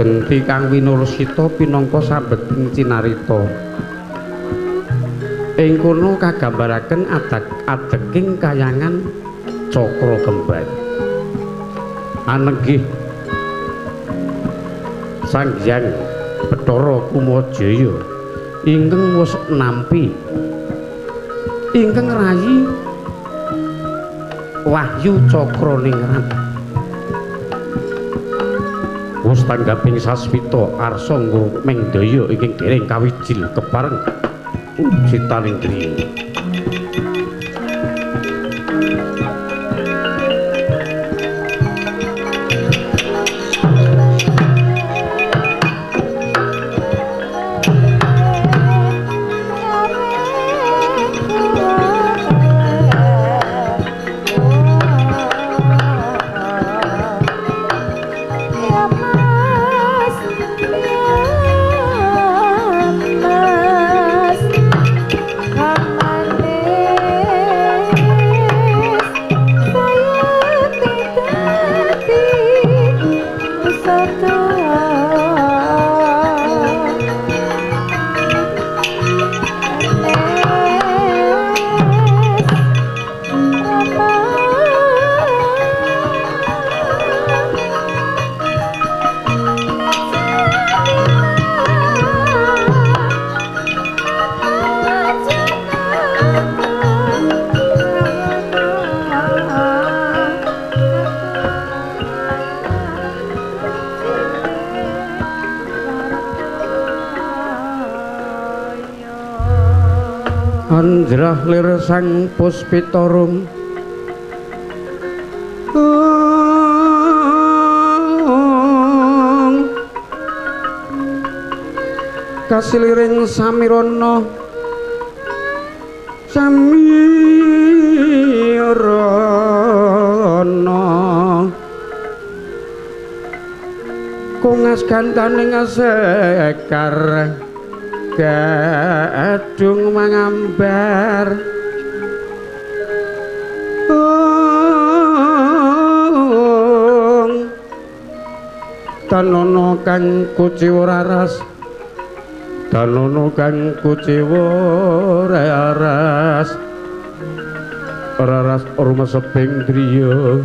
genti kang winursita pinangka sambeting cinarita. Ing kono kagambaraken adeking kayangan cakra kembar. Aneggih Sang Hyang Bathara Kumajaya ingkang wis nampi ingkang rayi Wahyu Cakraningrat. Wus tanggaping sasmita arsa ngrumeng daya ingkang dereng kawijil kepareng citaning griya. Anjrah lir sang puspitarum kasiliring samirana kungas gantaning sekar gadung mangambar tanono kang kuciwa raras tanono kang kuciwa raras raras rumeseping driya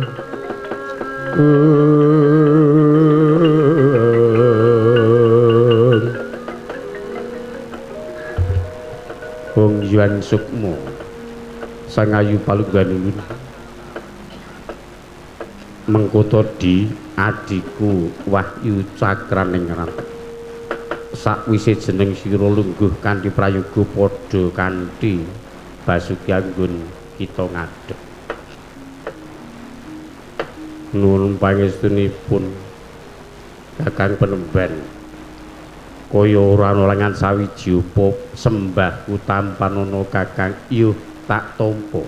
Wong Yuan Sukmo Sang Ayu Palungganulun mengkoto di adiku Wahyu Cakraningrat sakwise jeneng sira lungguh kanthi prayoga padha kanthi Basuki anggun kita ngadeg nuwun pangestunipun Kakang Penemban kaya ora ana lengan sawiji apa sembahku tampan ana Kakang yuh tak tampa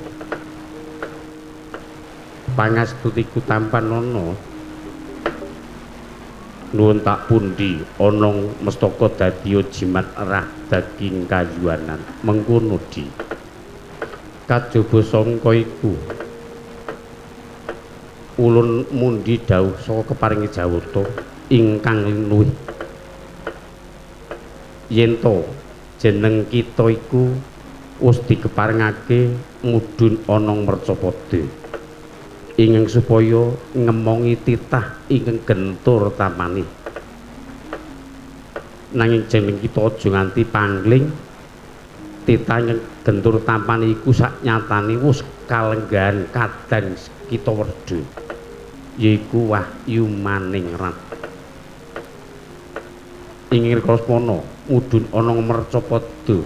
pangastutiku tampan ana nuwun tak pundi ana mestaka dadi jimat rah daging kayuanan mengkono di kajaba sangka iku ulun mundi dawuh saka keparingi jawata ingkang luwih yen to jeneng kita iku wis dikeparengake mudhun ana Mercapada ingkang supaya ngemongi titah ingkang gentur tamani nanging jeneng kita aja nganti pangling titah ingkang gentur tamani iku sak nyatane wis kalenggahan kadang kita werda yaiku Wahyu Maningrat ingkang krasmana mudhun ana Mercapada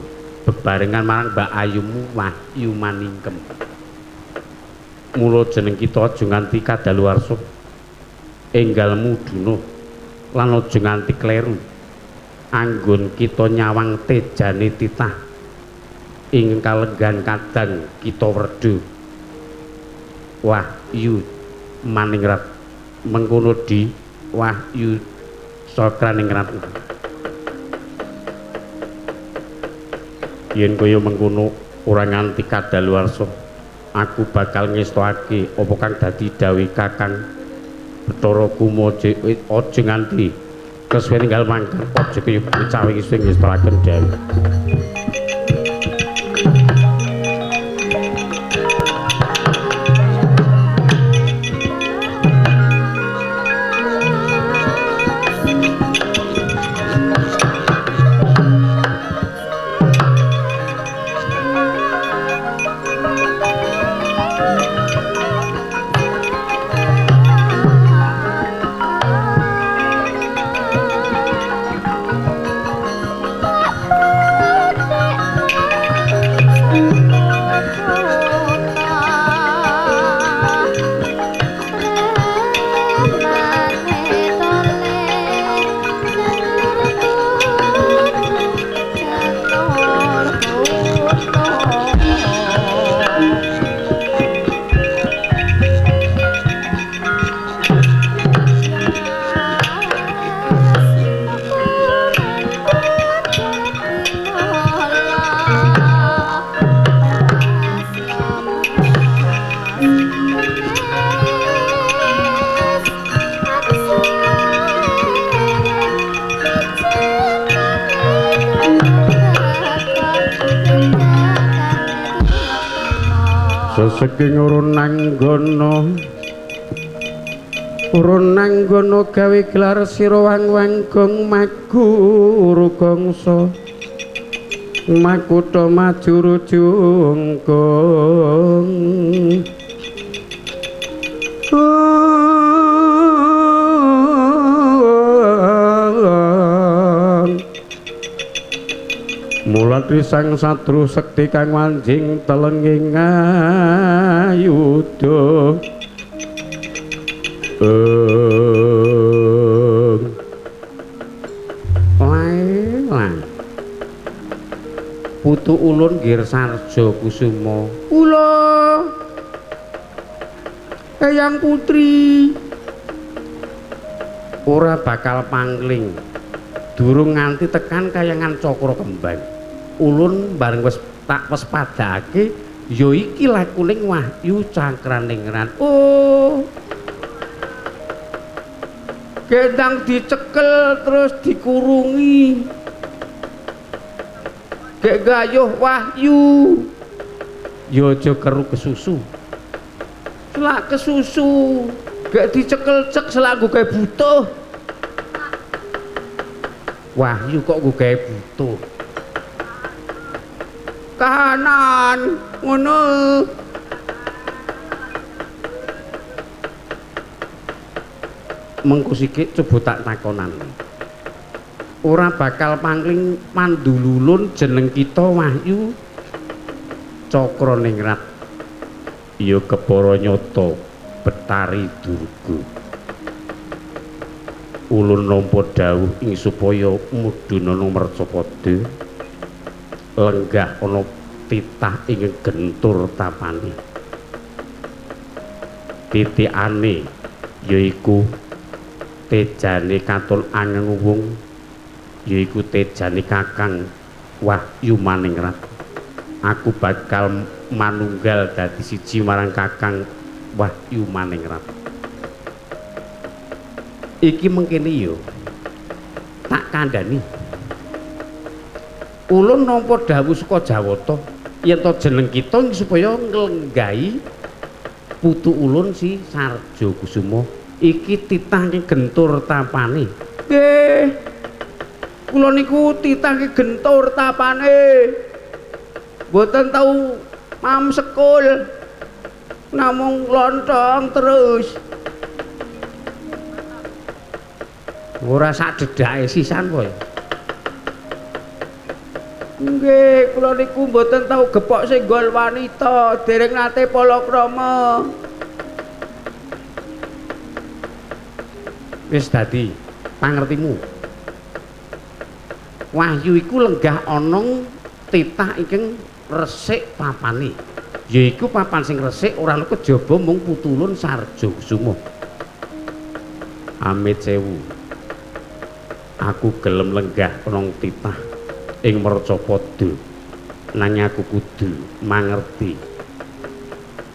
bebarengan marang Mbak Ayumu Wahyu Maningkem mula jeneng kita aja nganti kadaluwarsa enggal mudhuna lan aja nganti kleru anggon kita nyawang tejane titah ing kalenggan kadang kita werda Wahyu Maningrat mengkono di Wahyu Cakraningrat yen kaya mengkono ora nganti kadaluwarsa aku bakal ngestokake apa kang dadi dawuh Kakang Bathara Kumajaya aja nganti kesuwen tinggal mangkat aja kaya bocah iki sing ngestelaken dhewe. Saking urun nanggono gawe gelar sira wang-wanggong maguru gangsa makutha maju rujungkung Mulat sang satru sekti kang wanjing telenging ayuda Putu ulun Gir Sarja Kusuma kula Eyang Putri ora bakal pangling durung nganti tekan kayangan Cakra Kembang ulun bareng wis tak padhake ya iki lakuning Wahyu Cakraningrat. Oh gendang dicekel terus dikurungi gek gayuh Wahyu ya aja keru kesusu selak kesusu gek dicekel cek selak gawe butuh Wahyu kok gawe butuh kahanan ngono mengko sikik coba tak takonan ora bakal pangling mandululun jeneng kita Wahyu Cakraningrat ya kepara nyata Betari Durga ulun nampa dawuh ing supaya mudhun ana Mercapada lenggah ana titah ing gentur tapane titikane yaiku tejane katon Anguwung yaiku tejane Kakang Wahyu Maningrat aku bakal manunggal dadi siji marang Kakang Wahyu Maningrat iki mengkene yo tak kandhani ulun nampa dawuh saka Jawata yen to jeneng kita supaya nglenggahi putu ulun si Sarja Kusuma iki titah gentur tapane nggih kula niku titah gentur tapane mboten tau mam sekul namung lontong terus ora sak dedake sisan kowe nggih kula niku mboten tau gepok senggol wanita dereng nate palakrama wis dadi pangertimu Wahyu iku lenggah ana titah ingkang resik papane yaiku papan sing resik ora ana kejaba mung putulun Sarja Kusuma amit sewu aku gelem lenggah ana titah ing Mercapada nanging aku kudu mangerti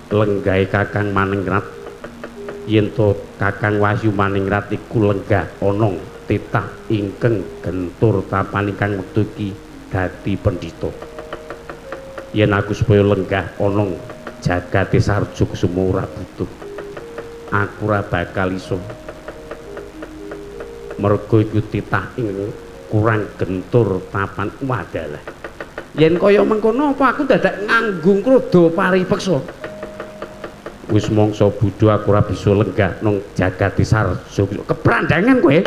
lenggahe Kakang Maningrat yen to Kakang Wahyu Maningrat iku lenggah ana titah ingkang gentur tapan ingkang wektu iki dadi pendhita. Yen aku supaya lenggah ana jagate Sarja Kusuma ora butuh. Aku ora bakal iso. Mergo iku titah ing kurang gentur tapan wadalah. Yen kaya mengkono apa aku dadak nganggung krada paripeksa. Wis mangsa budho aku ora bisa lenggah nang jagate Sarja. Kebrandangan kowe.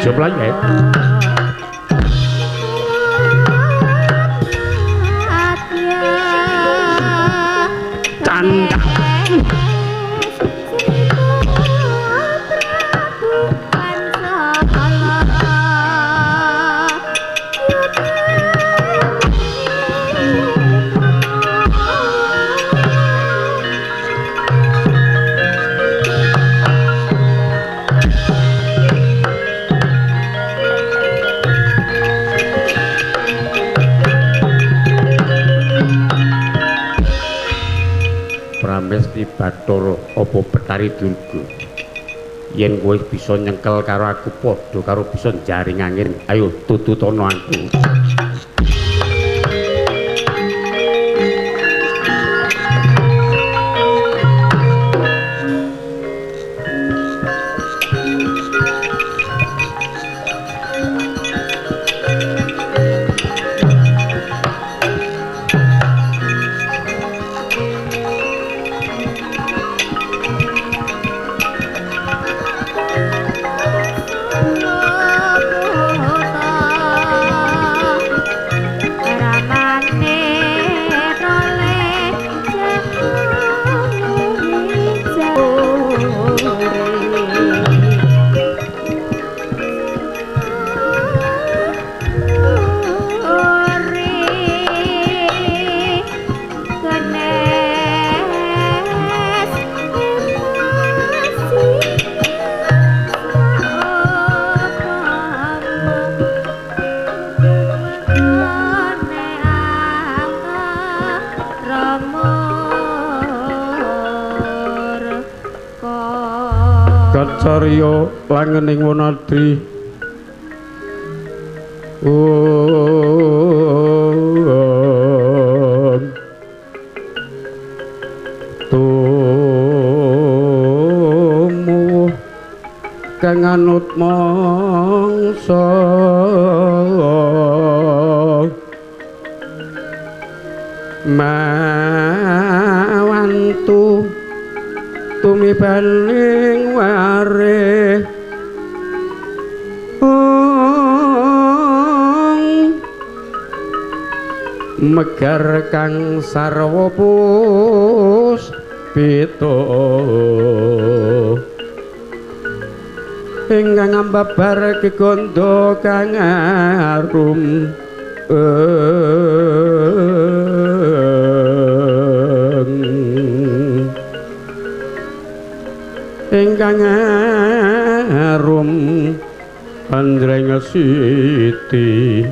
Jumlah ya. Canda. Mesti Bathara apa Betari Durga. Yen kowe bisa nyengkel karo aku padha karo bisa jaring angin. Ayo tututana aku. Carya langening Wanadri tumu kang anut mangsa mawantu tumibaning ware megar kang sarwa puspita ingkang ambabar gegandha kang arum ingkang arum andreng siti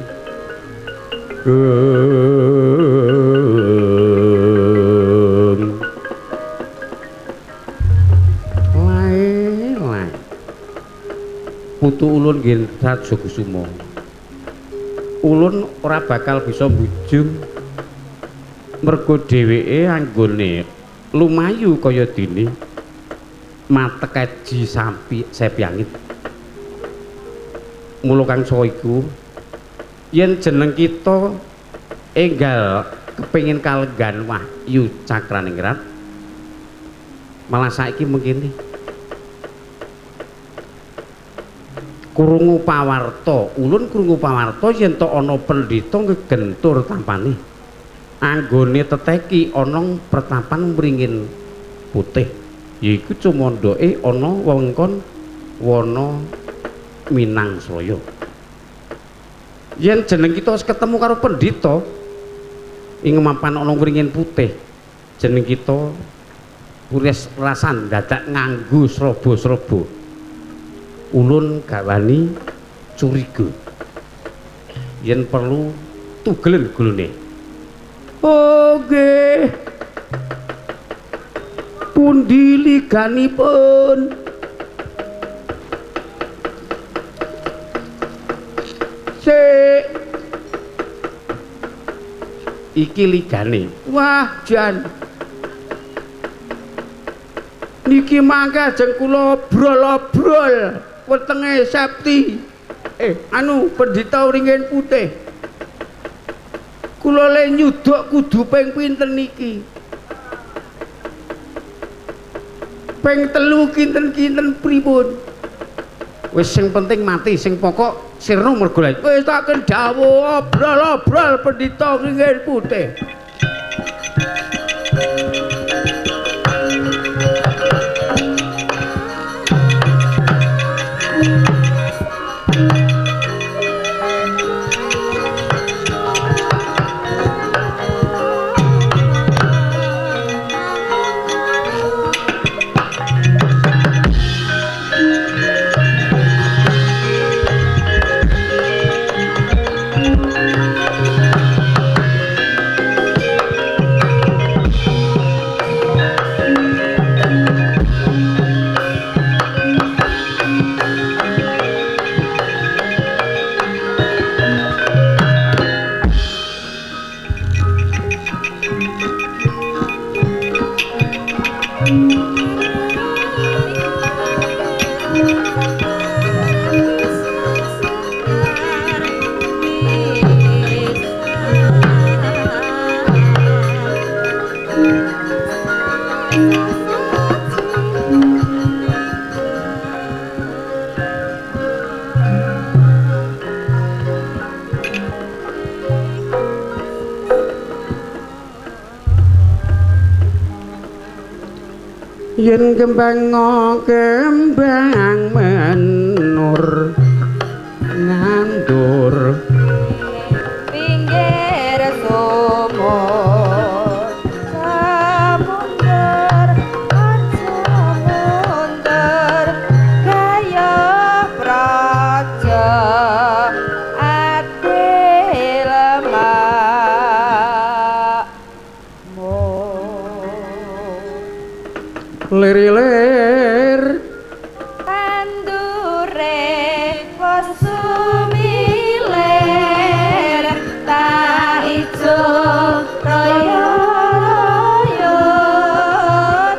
lae putu ulun nggih Raja Kusuma. Ulun ora bakal bisa mbujung mergo dheweke anggone lumayu kaya dene matek kaji sampi sepiangit. Mula kang saha iku yen jeneng kita enggal kepengin kalenggan Wahyu Cakraningrat malah saiki mengkene krungu pawarta ulun krungu pawarta yen to ana pendhita ngegentur tampane anggone teteki ana pertapan wringin putih yaiku cumondoke ana wewengkon wana Minangsaya yen jeneng kita wis ketemu karo pendhita ing mapan ana wringin putih jeneng kita puris rasan dadak nganggo sraba-sraba ulun gawani curiga yen perlu tugelen gulune oh nggih pundi liganipun sik iki ligane wah jan niki mangke ajeng kula brol-brol wetenge Septi anu pendhita wringin putih kula le nyuduk kudu ping pinten niki ping 3 kinten-kinten pripun wis sing penting mati sing pokok sirna mergo wis tak kendhawuh obrol-obrol pendhita wringin putih yen kembang menur ngandur pinggir sumur samundur aja mundur gaya praja ati lemah lir-lir tandure wasumilir tak ijo royo-royo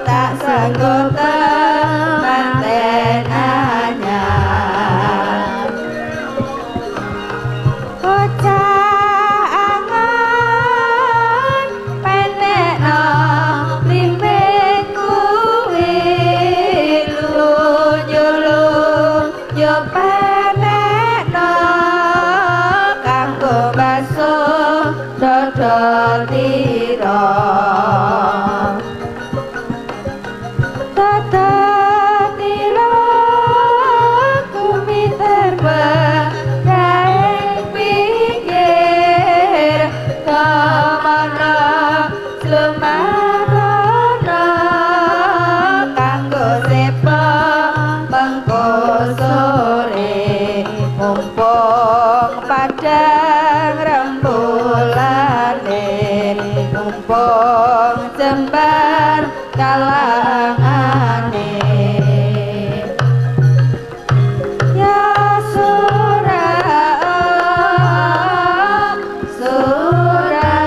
tak sanggup kemantenannya bocah angan penekno limbing kuwi lunyulung yo penekno kanggo basuh dodol tira tata tira kumiter bae pinggir kamana slumakono kanggo sepa mengko sore mumpung padang rembulane mumpung jembar kalangane ya surah surah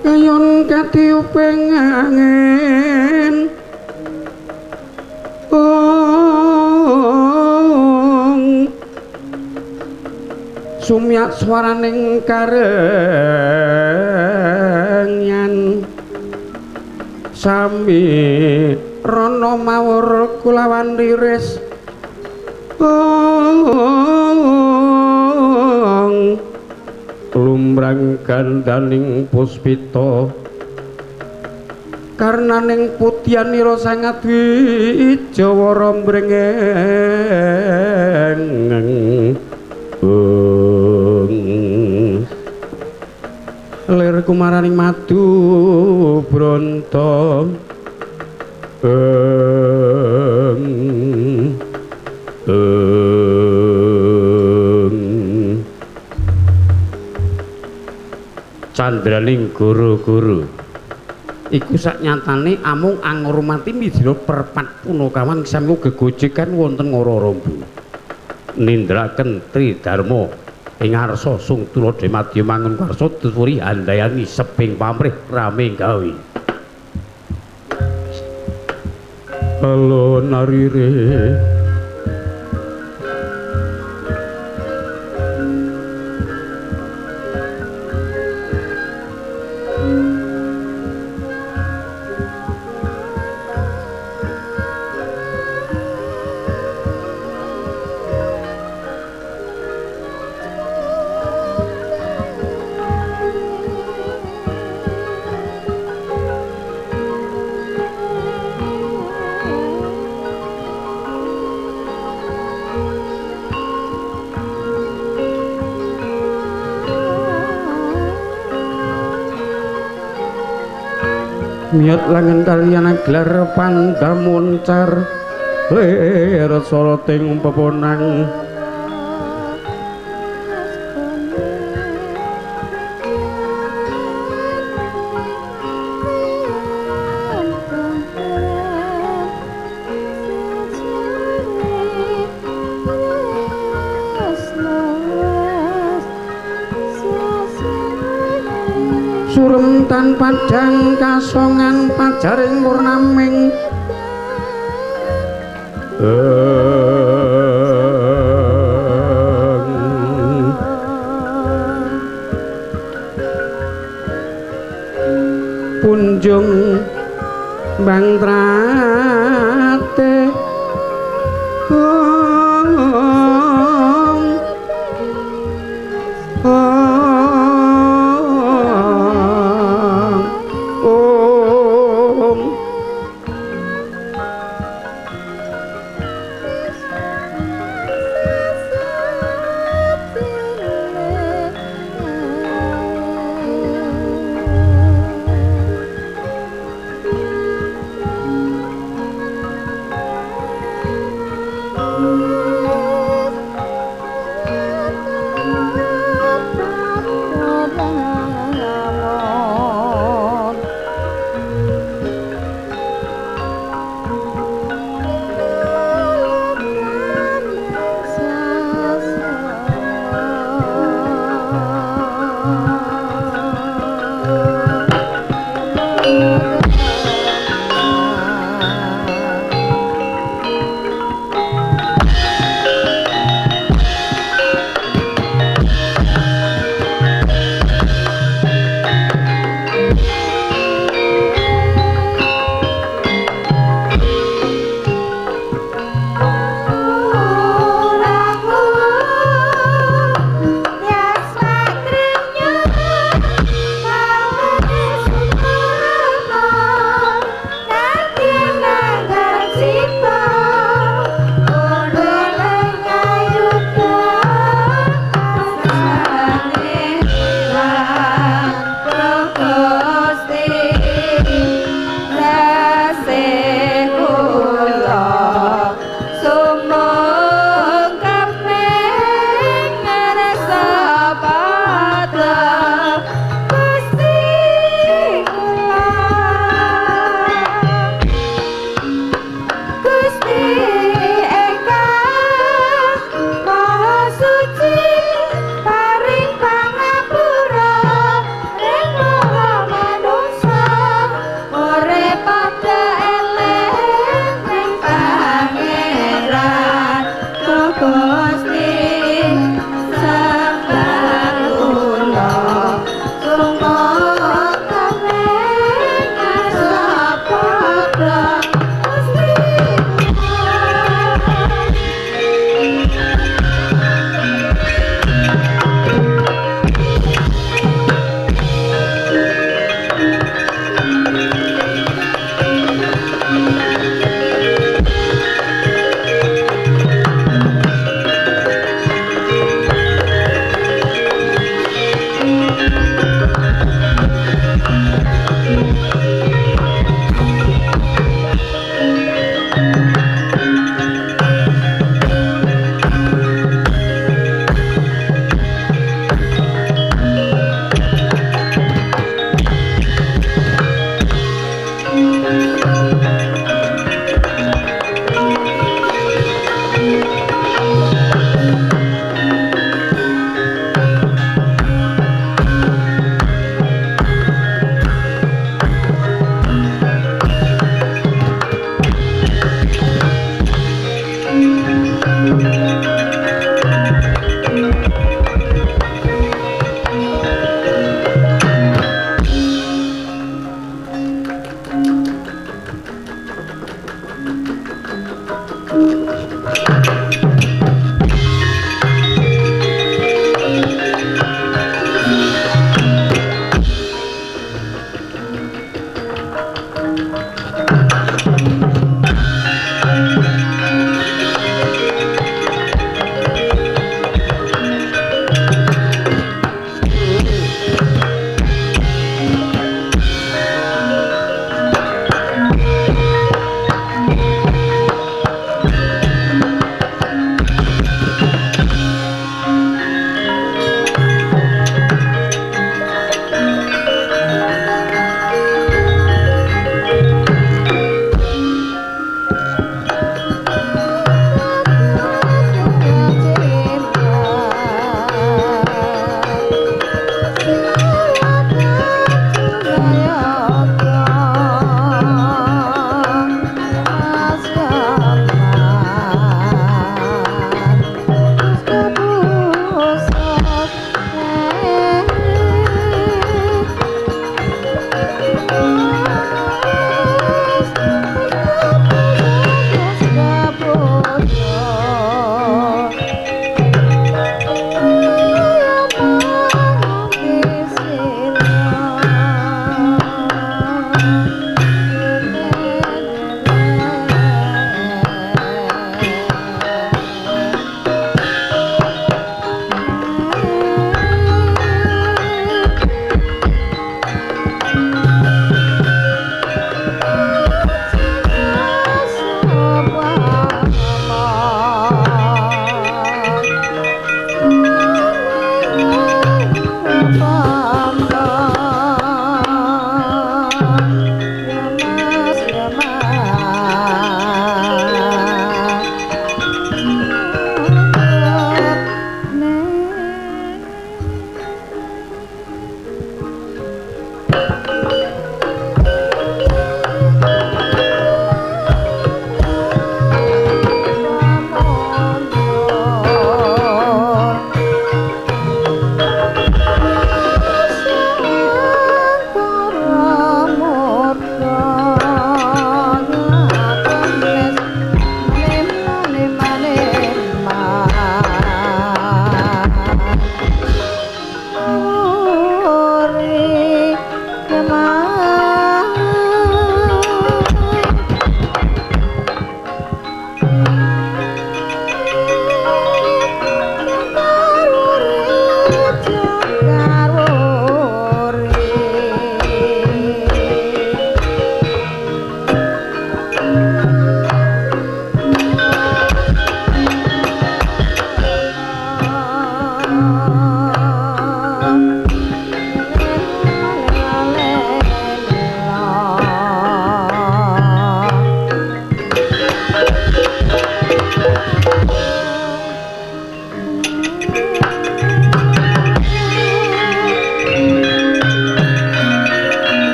kayon katiuping angin sumiyak swaraning karengyan sami rono mawur kulawan liris lumrang gandaning puspita karnaning putyanira sangat wijawara mrengeng lir kumaraning madu bronto candraning guru-guru iku saknyatane amung angurmati midina perpat punakawan sami gegojekan wonten ngara Rambu nindraken tridharma ing arsa sung tuladha madya mangun karsa tuturi handayani seping pamrih rame gawe halo narire miyat langen kaliyan gelar pandamuncar lir soroting peponang surem tan padhang kasongan pajaring purnaming punjung bangtrate Gusti sembah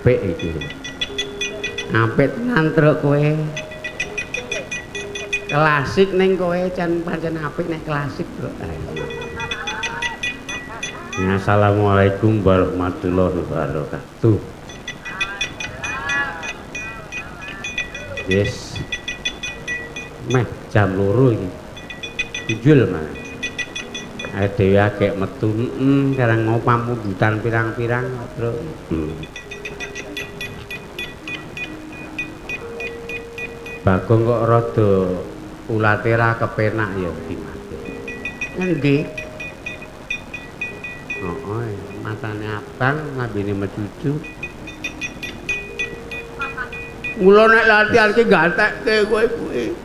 apik iki. Apik tenan truk kowe. Klasik ning kowe pancen apik nek klasik, Bro. Assalamualaikum warahmatullahi wabarakatuh. Yes. Meh jam 2 iki. Dijul mana? Ayo dhewe agek metu, karang mau pamundutan pirang-pirang, Bro. Bagong kok rada ulate ra kepenak ya dimate. Ngendi? Oh, matane abang, lambene mecucu. Mula nek latihan ki gantekke kowe kuwi.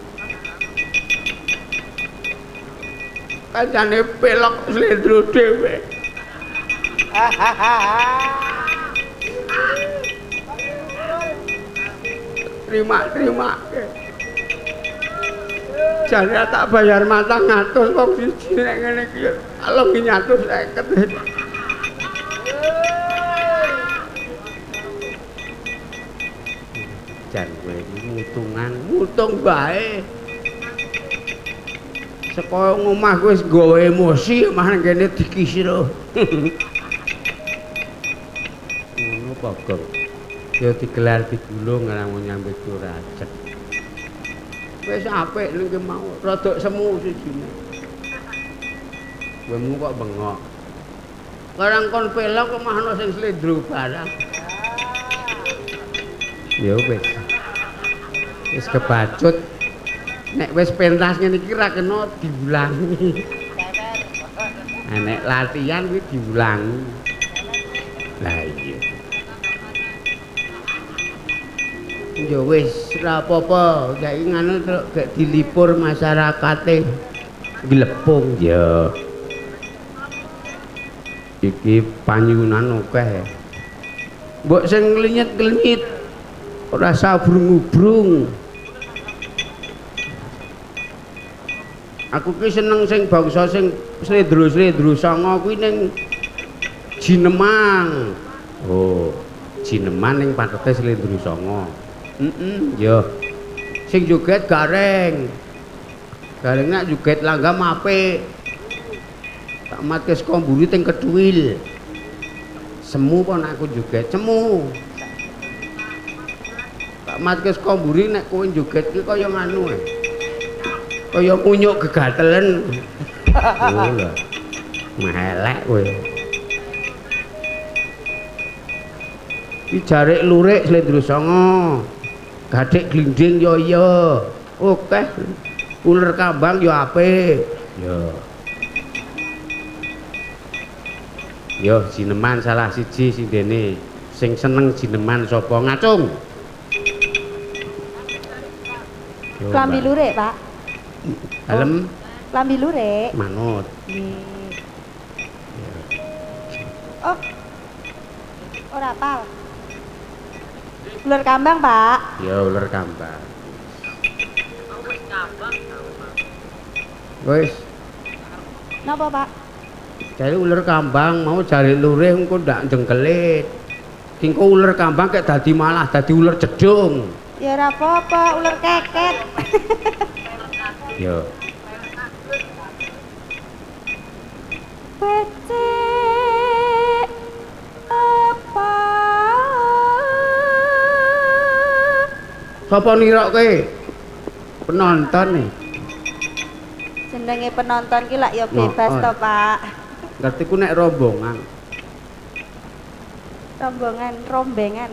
Kancane pelok slendro dhewe. Terima. Jane tak bayar matang ngatus wong siji nek ngene iki alung nyatus 50. Jan kowe iki mutung bae. Saka ngomah kowe wis nggawa emosi mah kene dikisiro. Ngono Bagong. Ya digelar digulung ora mau nyambut rajek. Wis apik ning mau rada semu sijine. Kowe kok bengok. Karang kon pelok kok mah ana sing slendro barang. Ya wis. Wis kebacut. Nek wis pentas ngene iki ra kena diulangi. Nek latihan kuwi diulangi. Lah iya. Ya wis ora apa-apa, saiki ngono terus gek dilipur masyarakate glepung ya. Iki panyunan akeh. Mbok sing ngelinyet-ngelinyit ora sabrung-ubrung. Aku ki seneng sing bangsa sing slendro-slendro sanga kuwi ning Jinemang. Oh, Jineman ning patete slendro sanga. Ya. Sing joget gareng. Gareng nek joget langgam apik. Tak matke saka mburi teng Keduil. Semu apa nek aku joget semu. Tak matke saka mburi nek kowe joget ki kaya nganu ae. Kaya kunyuk gegatelen. Oh lho. Melek kowe. Iki jarik lurik slendro sanga. Gathik glinding ya iya. Oke. Uler kambang ya apik. Ya. Yo Jineman salah siji sing dene sing seneng Jineman sapa ngacung. Klambi lurik, Pak. Dalem Klambi lurik. manut. Nggih. Oh. Ora pal. Ular kambang, Pak. Ya ular kambang. Wis. Napa, Pak? Jare ular kambang mau jare lurih engko ndak jengkelit. Engko ular kambang kek dadi malah dadi ular jedung. Ya ora apa-apa, ular keket. Ya. Becik apa? Sapa nirokke? Penonton nih. Jenenge penonton ki lak ya bebas to, Pak. Ngerti ku nek rombongan. Rombengan.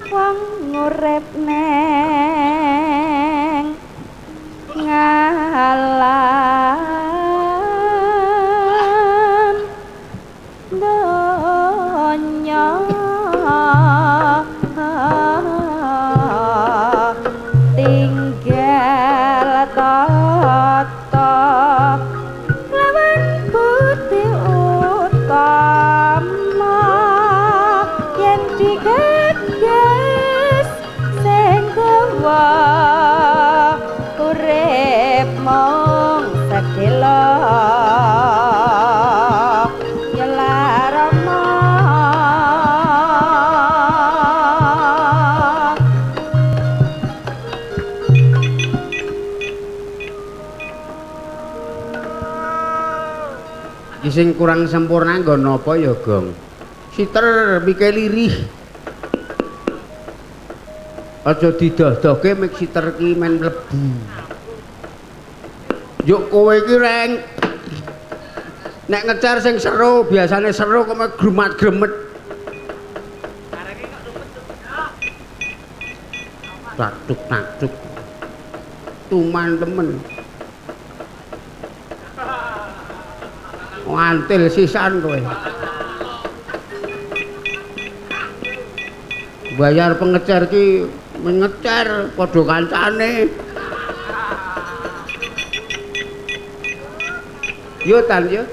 Wong ngurip neng ngalam donya tinggal tata lawan putih utama yen digagas sing gawa urip mung sedhela ya larama sing kurang sempurna nggo napa ya, Gong? Siter mikir lirih. Aja didoh-dohke mek siter ki men mlebu. Yuk kowe iki reng. Nek ngecer sing seru, biasane seru kok mek grumat-gremet. Taktuk-taktuk. Tuman temen. Ngantil sisan kowe. Bayar pengecer ki mengecer padha kancane. Yo tan yo.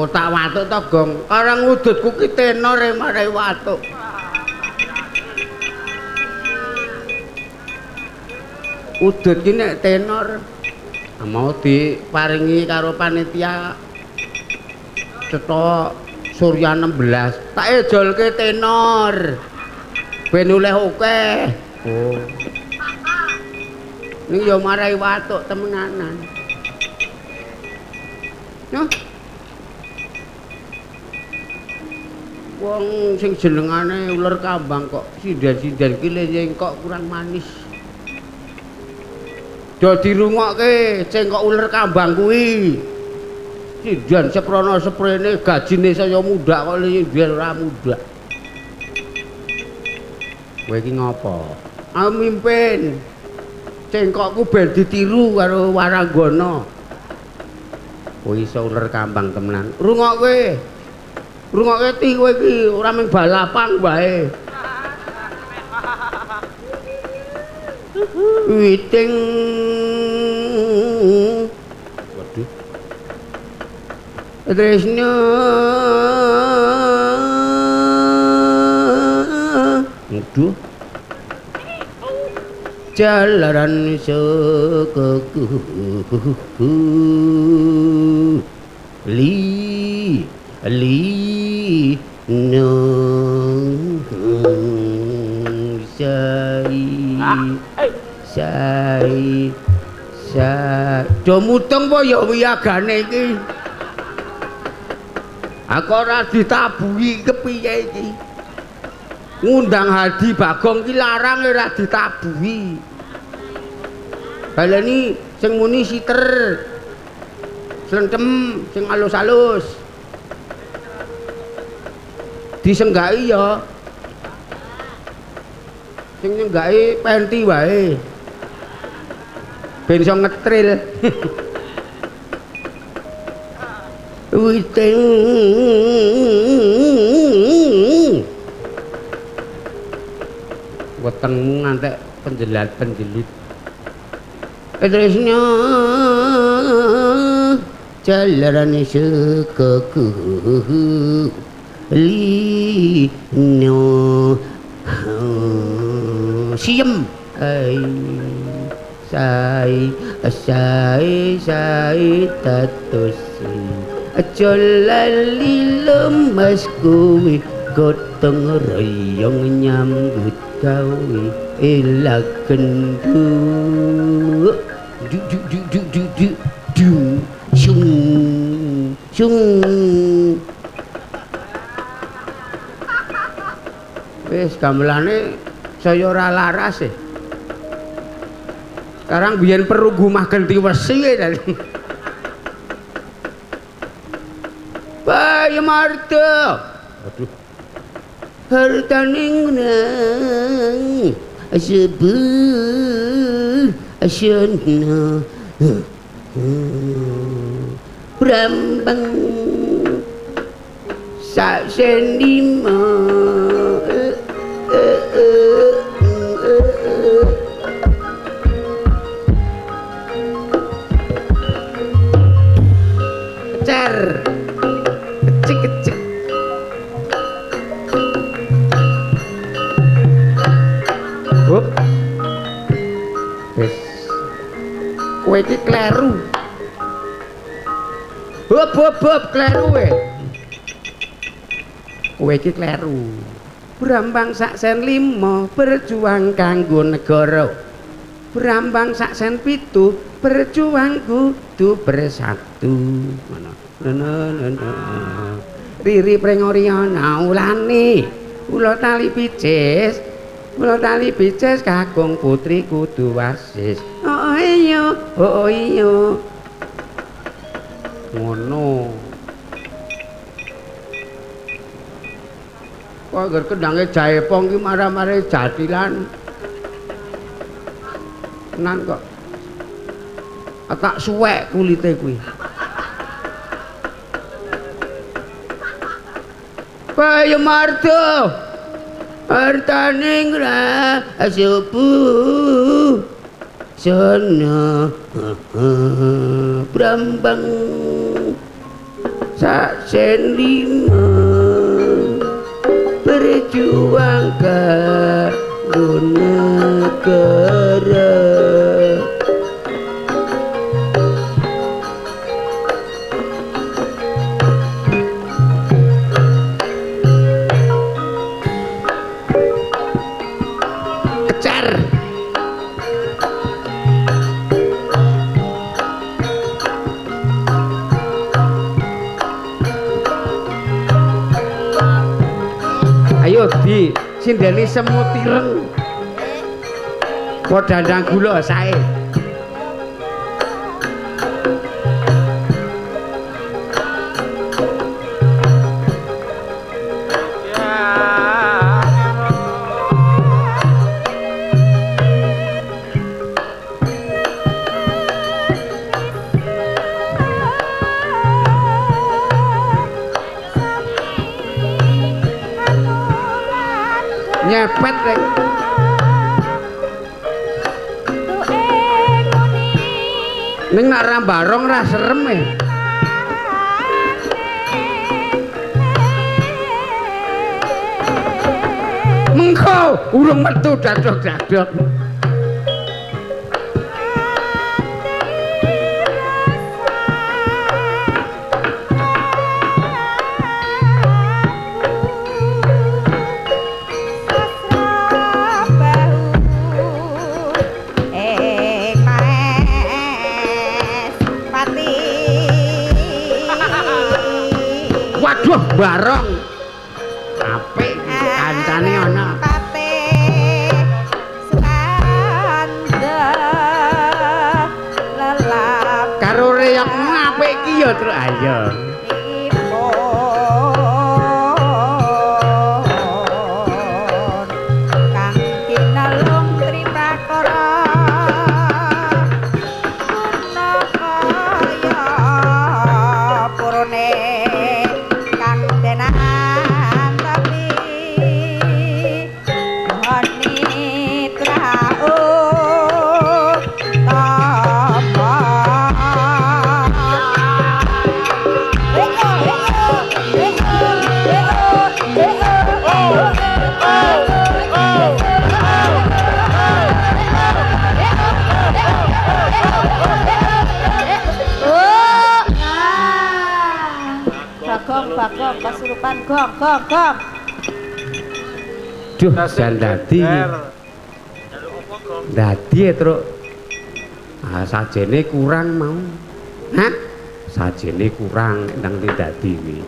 Tak watuk to, Gong. Orang ngudutku ki tenor e marai watuk. Udut ki nek tenor mau diparingi karo panitia cetha Surya 16. Tak ejolke tenor. Ben oleh akeh. Oh. Ning yo marai watuk temenanan. Yo. Wong sing jenengane uler kambang kok sindan-sindan ki lenyeng kok kurang manis. Do dirungokke sing kok uler kambang kuwi. Sindan seprono seprene gajine saya muda kok lenyeng ora muda. Kowe iki ngopo? Aku mimpin. Cengkokku ben ditiru karo Waranggana. Kowe iso uler kambang temenan. Rungokke. Rungokke ti kowe iki ora mung balapan wae. Witing. Waduh. Tresno. Waduh. Jalaran sekeku li no sai do muteng po ya wiyagane iki aku ora ditabuhi kepiye iki ngundang Hadi Bagong ki larang ora ditabuhi baleni sing muni siter slentem sing alus-alus disenggaki ya sing nyenggaki penti wae ben iso ngetril witing wetengmu ngantek penjelat-penjelit tresnya jalarane sekeku li no siem ai sai tatus jolali lemas kuwi gotong royong nyambut gawe elaken du sung cung wis gamelane saya ora laras e sekarang biyen perunggu mah ganti wesi tadi Bayi Marta aduh hartaning nang asebul asyana Brambang sak sen lima kecer kecik hop wis kowe iki kleru hop kleru kowe iki kleru Brambang sak sen 5 berjuang kanggo negara Brambang sak sen 7 berjuang kudu bersatu ngono Riri Prengoriana ulane ula tali picis kakung putri kudu wasis oh iya ngono kok agar kendange jaepong ki marah-marah jatilan tenan kok tak suwek kulite kuwi Bayi Marta hartaning ra subuh sana Brambang sak sen 5 berjuang kanggo negara ayo di sindeni semut ireng kok dandang gula sae nyepet rek ning nak rambarong ra serem e mengko urung metu dadok-dadok barong apik kancane ana pate skanda lelap karo reyokmu apik iki ya truk ayo kang kinalung tripakara kaya purane Bagong kasurupan gong duh jan dadi truk sajene kurang mau hah Sajene kurang nang tidak dhewe.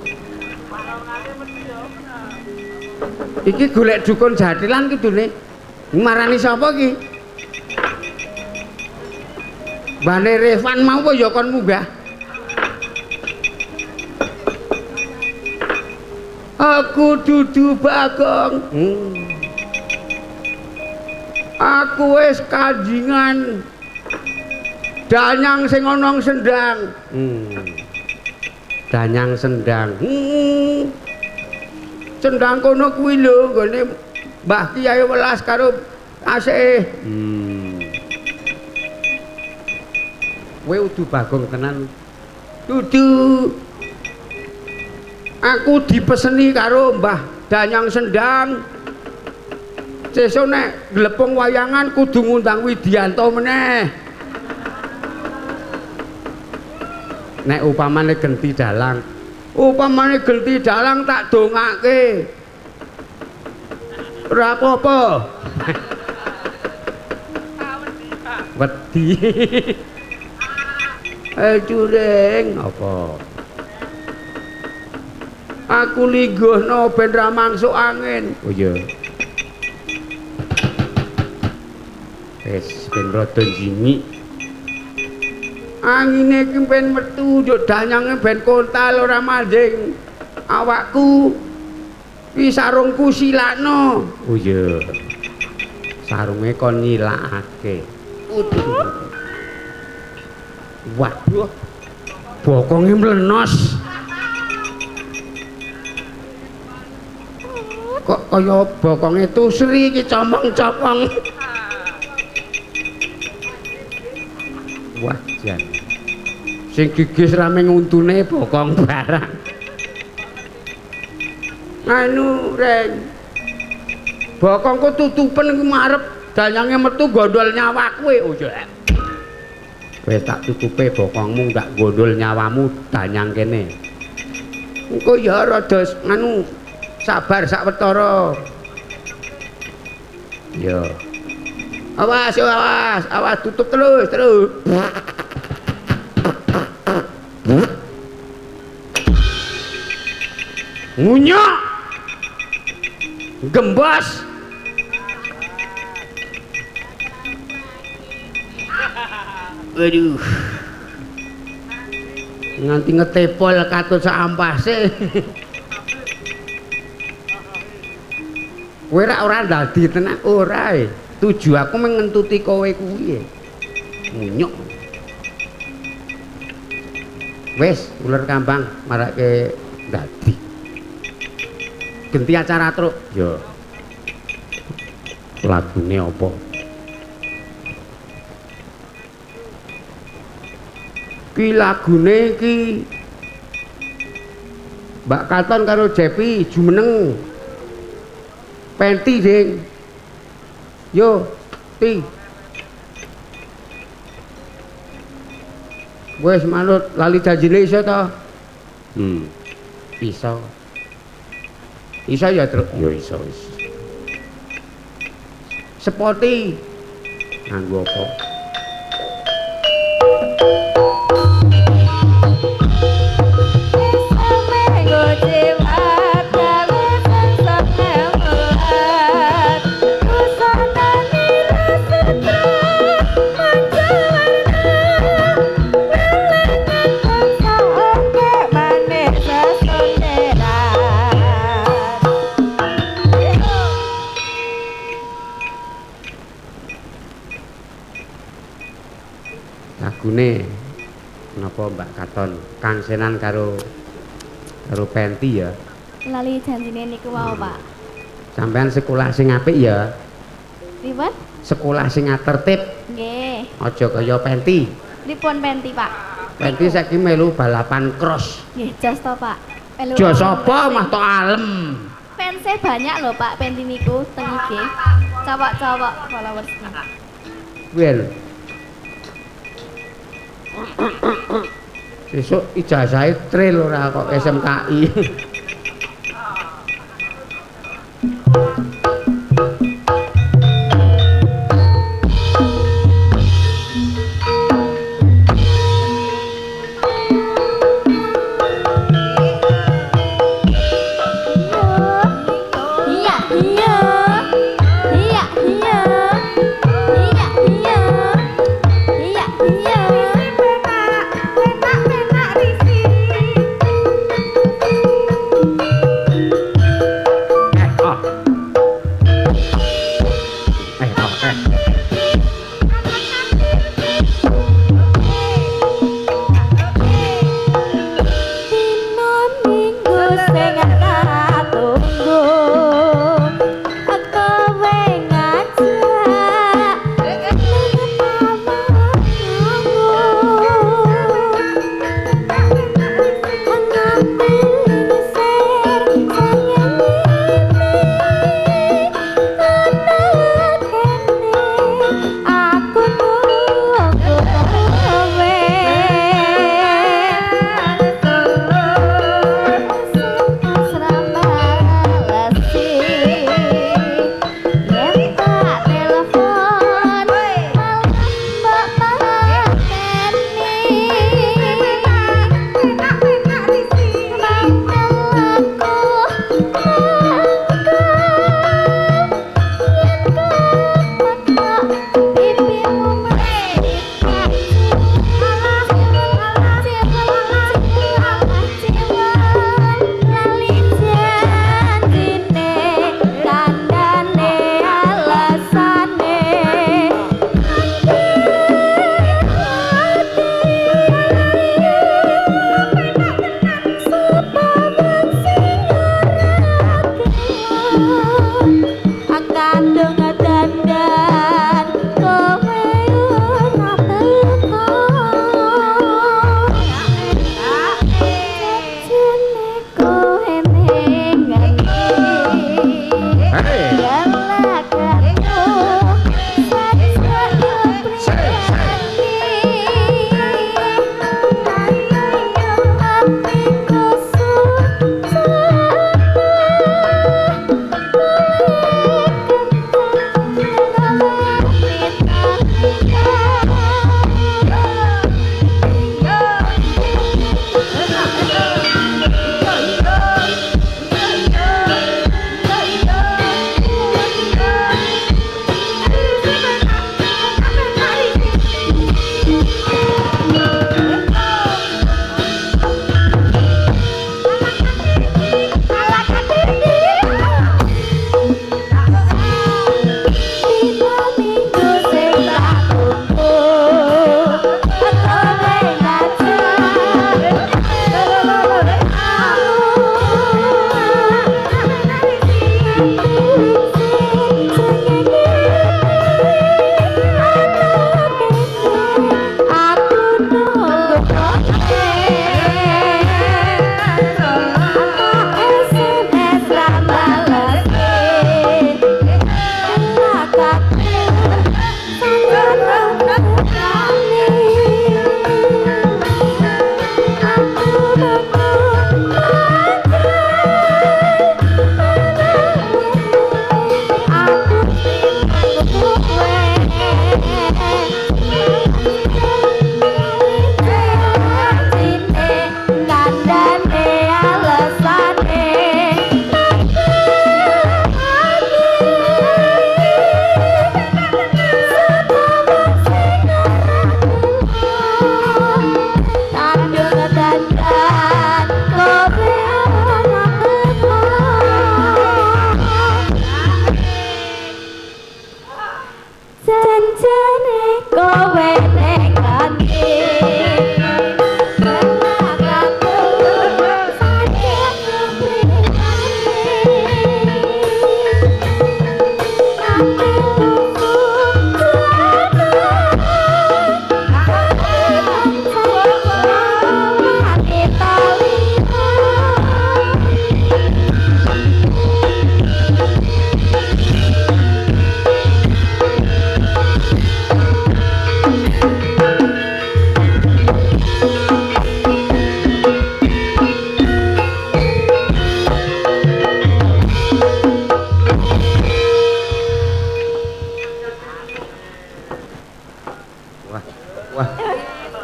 Iki golek dukun jatilan kidune. Marani sapa iki? Bane Revan mau apa ya kon munggah? Aku dudu Bagong. Aku wis kanjingan Danyang sing ana sendang. Danyang sendang. Sendang kono kuwi lho nggone Mbah Kyai Welas karo asih. Kowe udu Bagong tenan. Dudu. Aku dipeseni karo Mbah Danyang Sendang. Sesuk nek glepung wayangan kudu ngundang Widianto meneh. Nek upamane genti dalang, tak dongake. Ora apa-apa. wedi. Juring Apa? aku lingguhno ben ra mangsuk angin. Oh iya. Wis ben rada njingik. Angine ki ben metu nduk danyange ben kontal ora manding. Awakku ki sarungku silakno. Oh iya. Sarunge kon nyilakake. Waduh. Bokonge mlenos. Kok kaya bokonge tusri iki comong-comong. Wah, jan. Sing gigis rame nguntune bokong barang. Anu, Reng. Bokongku tutupen iki marep danyange metu gondol nyawa kowe. Oh ya. Kowe tak tutupe bokongmu ndak gondol nyawamu danyang kene. Engko ya rada anu sabar sakwetara. Yo. Awas, awas, awas tutup terus. Ngunyok. Gembos. Waduh. Nganti ngetepol katut sak ampase. Kowe ora dadi tenan ora e. Tuju aku mengentuti kowe kuwi. Munyuk. Wis, uler kambang marake dadi. Genti acara truk. Yo. Lagune apa? Ki lagune ki Mbak Katon karo Jepi jumeneng. Penti ding. Yo, Ti. Wes manut lali janjine iso to? Iso. Iso ya, Truk? Yo iso wis. Sepoti. Nganggo apa? Lagune napa Mbak Katon kangsenan karo Penti ya. Lali janjine niku mau, Pak. Sampean sekolah sing apik ya. Pripun? Sekolah sing tertib. Nggih. Aja kaya Penti. Pripun Penti, Pak? Penti saiki melu balapan cross. Nggih, jos to, Pak. Melu Jos apa mah tok alem. Fansnya banyak loh, Pak, Penti niku teng IG. Cowok-cowok followersnya. Wel. Sesuk ijazahe trail ora kok SMKI.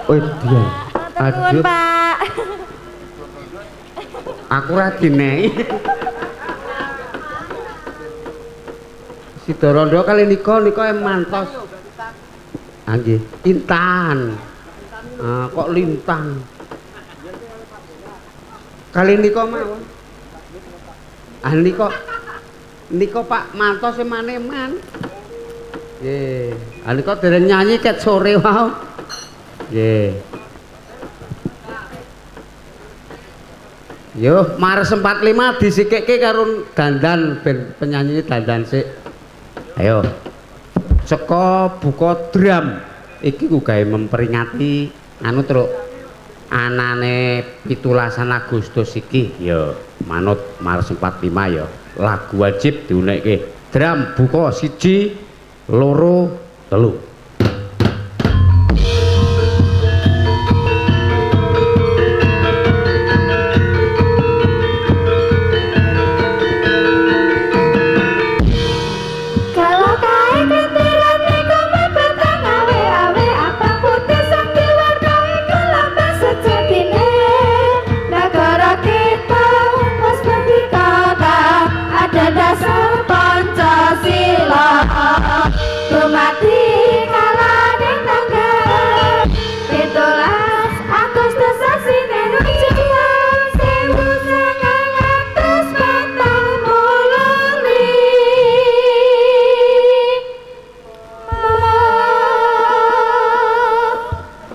Wedya. Nuwun, Pak. Aku ra dinehi. Sidaranda kali nika mantos. Ah nggih, Intan. Ah kok Lintang. Kali nika mawon. Ah nika Pak mantos emaneman. Nggih. Ah nika dereng nyanyi ket sore wae. Nggih. Yo, Mares 45 disikike karo dandan ben penyanyi dandan sik. Ayo. Seka buka drum iki ku gawe memperingati anu truk anane 17 Agustus iki ya manut Mares 45 ya lagu wajib diunekke drum buka 1 2 3.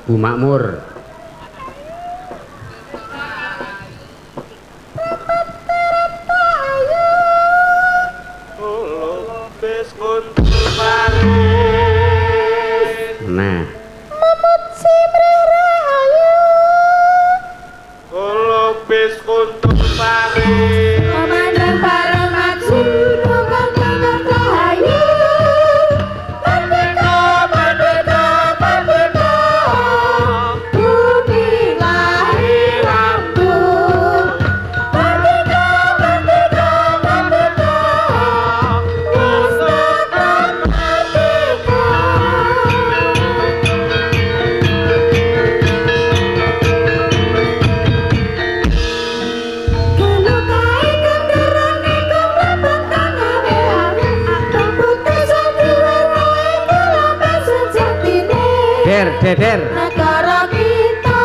Bu Makmur. Nah. Memuji mrirahayu. Kula bis kuntuk paring. Memandang bareng maju nunggang rahayu. Merdeka, merdeka, merdeka. Bumi lahiranku. Merdeka, merdeka, merdeka. Rasakan merdeka. Der. Negara kita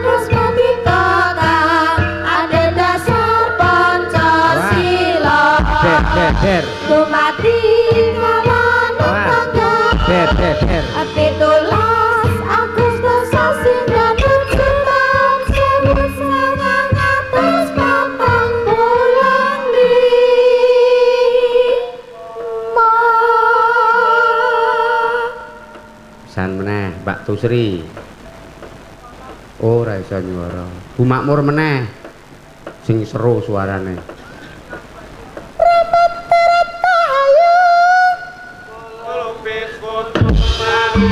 wis merdeka, ada dasar Pancasila. Der. Dumati kawan tangga. Der. 17 Agustus 1945. San meneh Mbak Tusri. Oh, ora iso nyuara. Bu Makmur meneh. Sing seru suarane. Kula bis kuntuk paring.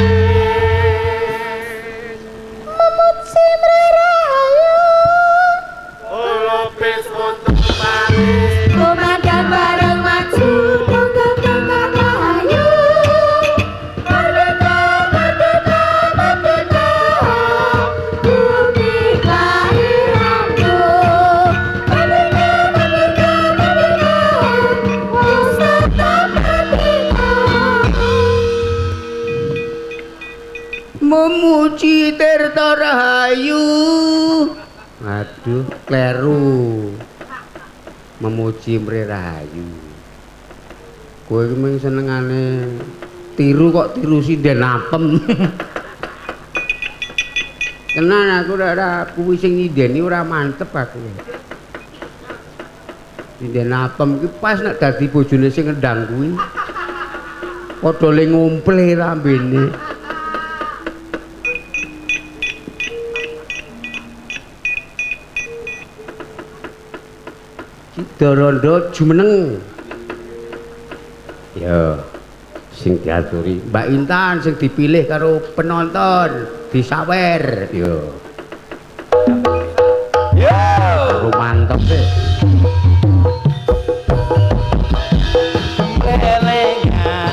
Memuji mrirahayu. Kula bis kuntuk paring. Komandan bareng maju tangga-tangga rahayu. Merdeka, merdeka, merdeka. Bumi lahiranku. Merdeka, merdeka, merdeka. Wis tetap merdeka. Memuji Tirta Rahayu. Aduh, kleru. Memuji Mrirahayu. Kowe iki mung senengane tiru kok tiru sinden apem. Tenan aku ora kuwi sing nyindeni ora mantep aku. Sinden apem iki pas nek dadi bojone sing ngendang kuwi. Padha le ngomple rambene. Sidaranda jumeneng. Ya, sing diaturi Mbak Intan sing dipilih karo penonton disawer. Yo. Yo, mantep sih. Elengan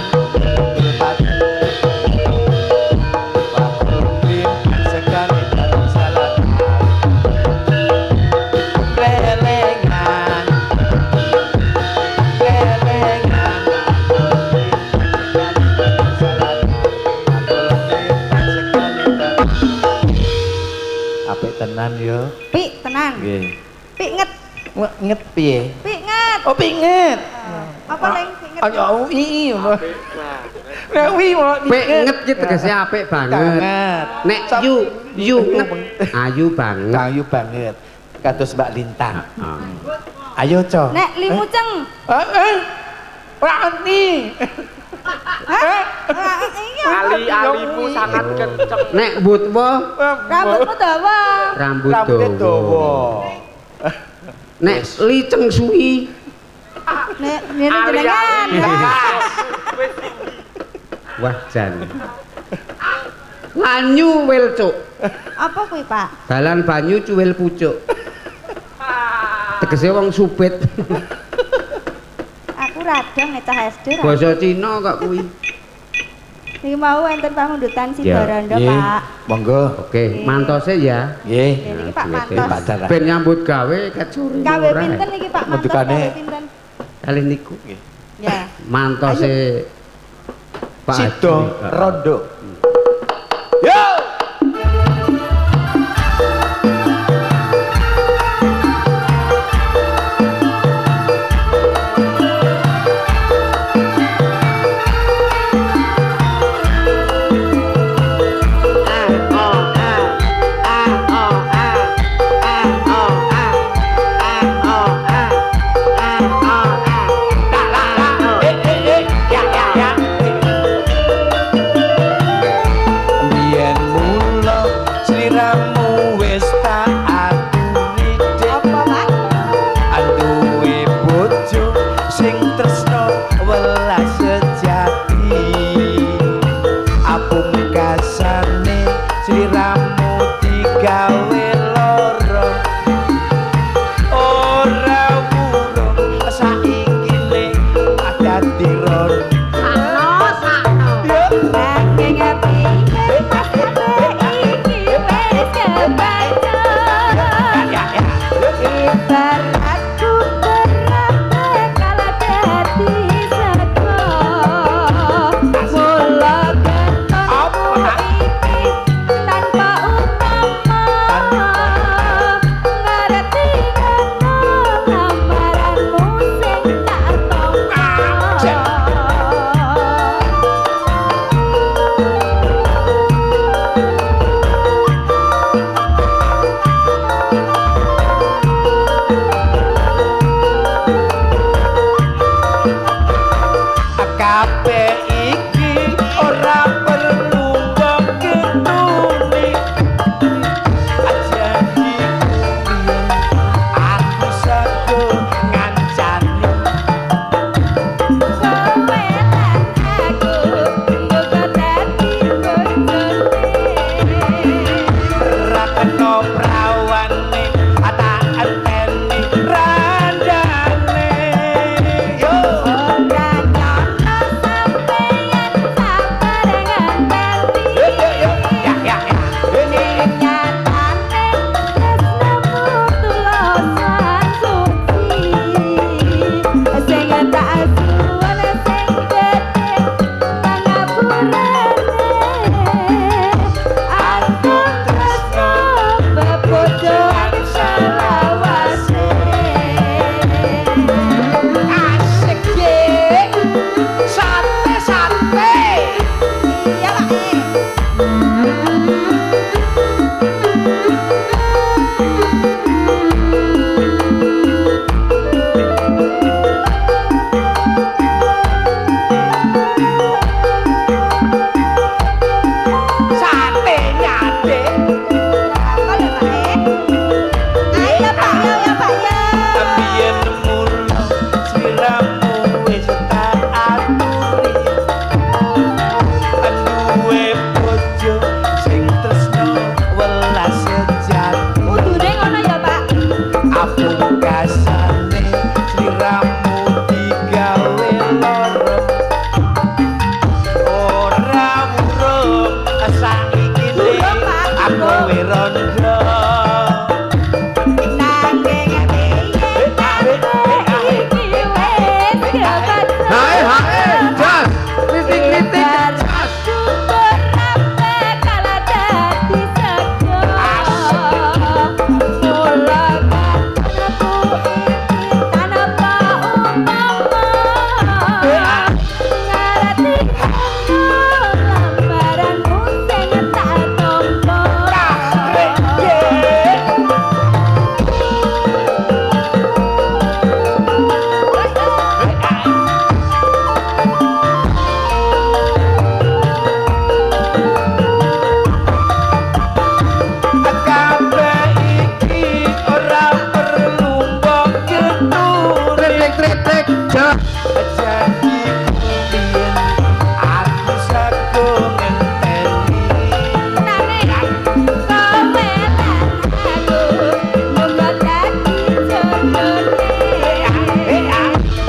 tenan ya. Pik tenan. Nggih. Pik nget. Nget piye? Pik nget. Oh, pinget. Apa ning pik nget? Oh, iya. Nek wi mau Pik nget ki tegese apik banget. Nek yu nget ayu banget. Kayu banget. Kados Mbak Lintang. Ayo, Co. Nek limuceng. Ora ngerti. Ali-alimu sangat kenceng. Nek mbutwa Rambutmu dawa. rambut Rambutnya dawa. Nek liceng suwi Nek ngene jenengan. wah jan. Lanyu wil cuk. Apa kuwi, Pak? Dalan banyu cuwil pucuk. Tegese wong supit. Aku radang ngecah SD. Basa Cina kok kuwi. Iki mau enten pamundutan si Ya, Baranda, Nggih. Pak. Monggo. Oke, mantose ya. Nggih. Niki Pak Nah, Mantos. Pak Dalah. Ben nyambut gawe ket sore. Gawe ora. pinten iki Pak Mantos? Mendukane. Gawe pinten? Kali niku. Ya. Mantose Pak Sido Haji. Rondo. Yo! trik-trik jah. Janji kumbien aku sago ngenteni.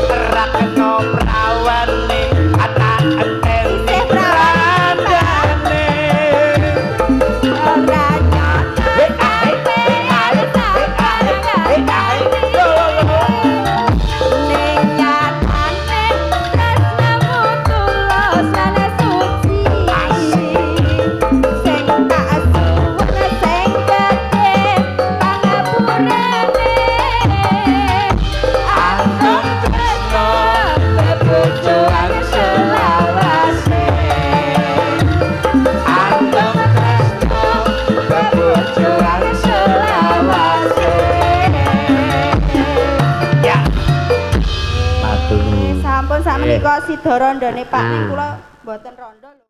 Ora kena prawane anak enteni brandane. Sampun sak menika sida randane Pak ning kula mboten randa lho.